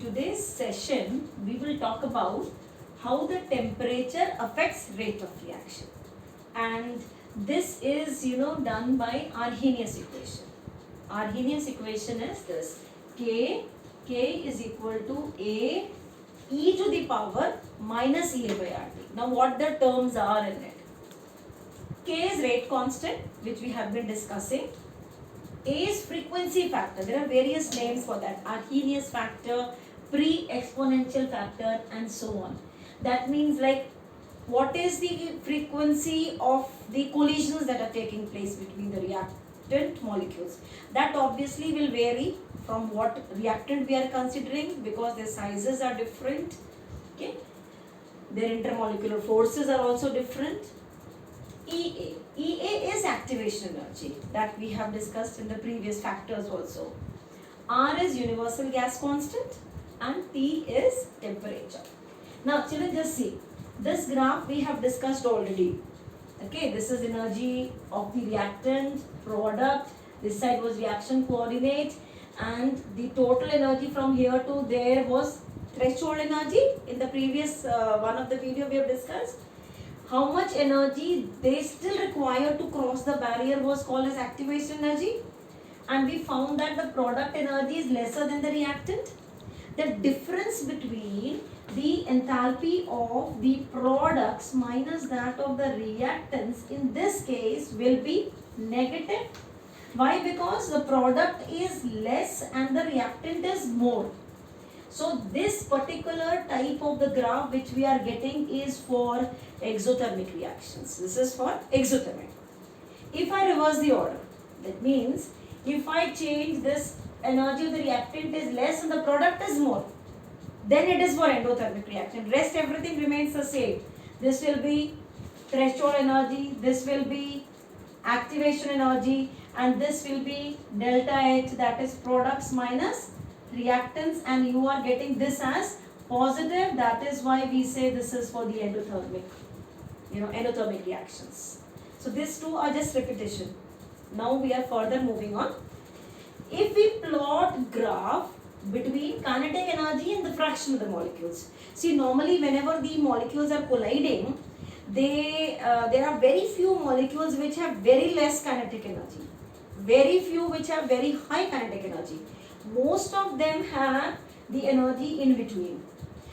today's session we will talk about how the temperature affects rate of reaction, and this is done by Arrhenius equation. Arrhenius equation is this: K is equal to A e to the power minus EA by RT. Now what the terms are in it? K is rate constant, which we have been discussing. A is frequency factor. There are various names for that: Arrhenius factor, pre-exponential factor, and so on. That means, like, what is the frequency of the collisions that are taking place between the reactant molecules. That obviously will vary from what reactant we are considering, because their sizes are different. Okay, their intermolecular forces are also different. EA is activation energy that we have discussed in the previous factors also. R is universal gas constant and T is temperature. Now children, just see, this graph we have discussed already. Okay, this is energy of the reactant, product, this side was reaction coordinate, and the total energy from here to there was threshold energy. In the previous one of the video we have discussed how much energy they still require to cross the barrier was called as activation energy, and we found that the product energy is lesser than the reactant. The difference between the enthalpy of the products minus that of the reactants in this case will be negative. Why? Because the product is less and the reactant is more. So this particular type of the graph which we are getting is for exothermic reactions. This is for exothermic. If I reverse the order, that means if I change this energy of the reactant is less and the product is more, then it is for endothermic reaction. Rest everything remains the same. This will be threshold energy, this will be activation energy, and this will be delta H, that is products minus reactants, and you are getting this as positive. That is why we say this is for the endothermic, endothermic reactions. So these two are just repetition. Now we are further moving on. If we plot graph between kinetic energy and the fraction of the molecules. See, normally whenever the molecules are colliding, there are very few molecules which have very less kinetic energy, very few which have very high kinetic energy. Most of them have the energy in between.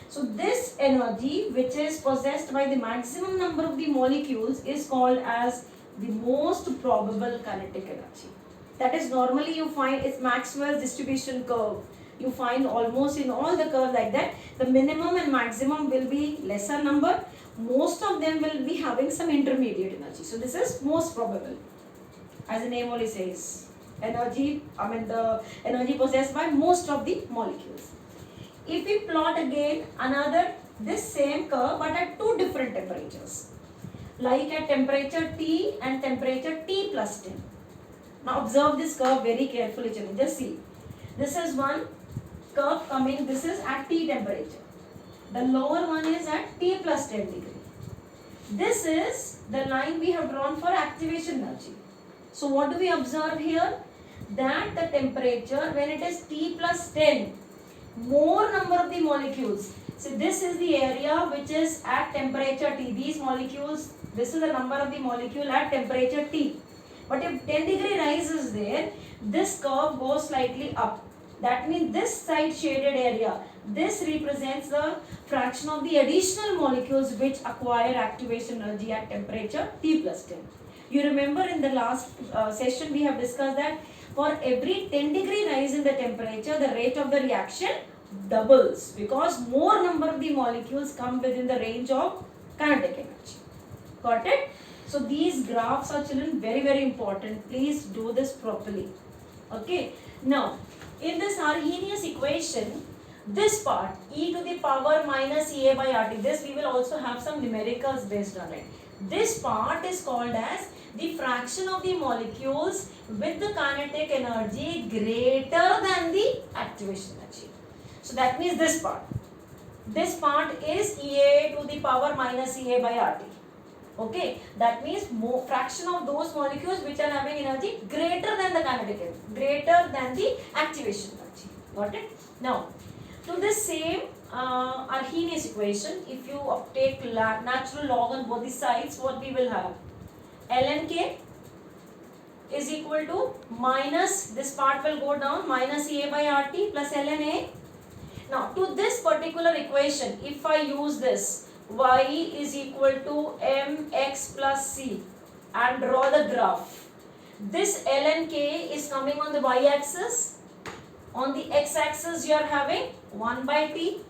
So this energy which is possessed by the maximum number of the molecules is called as the most probable kinetic energy. That is, normally you find it's Maxwell's distribution curve. You find almost in all the curves like that, the minimum and maximum will be lesser number. Most of them will be having some intermediate energy. So this is most probable, as the name only says. The energy possessed by most of the molecules. If we plot again this same curve but at two different temperatures, like at temperature T and temperature T plus 10. Now observe this curve very carefully, children. Just see. This is one curve coming, this is at T temperature. The lower one is at T plus 10 degree. This is the line we have drawn for activation energy. So what do we observe here? That the temperature when it is T plus 10, more number of the molecules. So this is the area which is at temperature T. These molecules, this is the number of the molecule at temperature T. But if 10 degree rise is there, this curve goes slightly up. That means this side shaded area, this represents the fraction of the additional molecules which acquire activation energy at temperature T plus 10. You remember in the last session we have discussed that for every 10 degree rise in the temperature, the rate of the reaction doubles, because more number of the molecules come within the range of kinetic energy. Got it? So these graphs are, children, very, very important. Please do this properly. Okay. Now, in this Arrhenius equation, this part, e to the power minus EA by RT, this we will also have some numericals based on it. This part is called as the fraction of the molecules with the kinetic energy greater than the activation energy. So that means this part. This part is EA to the power minus EA by RT. Okay, that means more fraction of those molecules which are having energy greater than the kinetic energy, greater than the activation energy. Got it? Now, To this same Arrhenius equation, if you take natural log on both the sides, what we will have? Ln K is equal to minus, this part will go down, minus EA by RT plus ln A. Now to this particular equation, if I use this, y is equal to mx plus c and draw the graph. This ln K is coming on the y-axis. On the x-axis you are having 1 by t.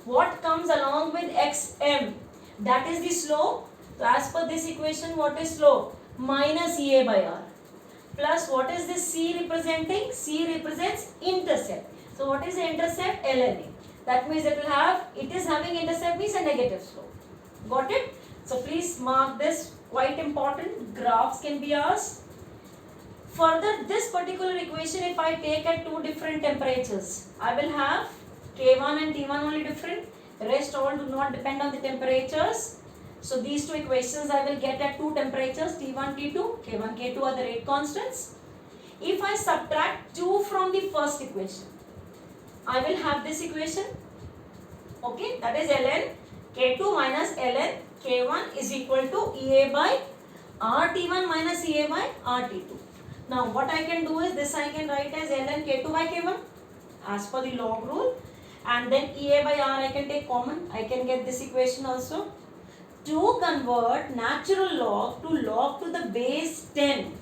What comes along with xm? That is the slope. So as per this equation, what is slope? Minus EA by R. Plus what is this C representing? C represents intercept. So what is the intercept? ln A. That means it is having intercept means a negative slope. Got it? So please mark this, quite important. Graphs can be asked. Further, this particular equation, if I take at two different temperatures, I will have K1 and T1 only different. Rest all do not depend on the temperatures. So these two equations I will get at two temperatures, T1, T2, K1, K2 are the rate constants. If I subtract 2 from the first equation, I will have this equation. Okay, that is ln K2 minus ln K1 is equal to EA by RT1 minus EA by RT2. Now what I can do is this, I can write as ln K2 by K1 as per the log rule, and then EA by R I can take common. I can get this equation also. To convert natural log to the base 10,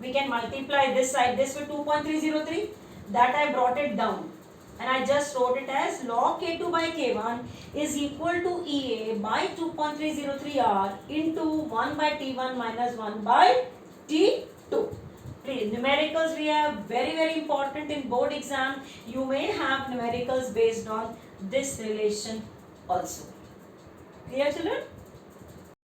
we can multiply this side, this with 2.303. That I brought it down and I just wrote it as log K2 by K1 is equal to EA by 2.303 R into 1 by T1 minus 1 by T2. Please, numericals we have very important in board exam. You may have numericals based on this relation also. Clear, children?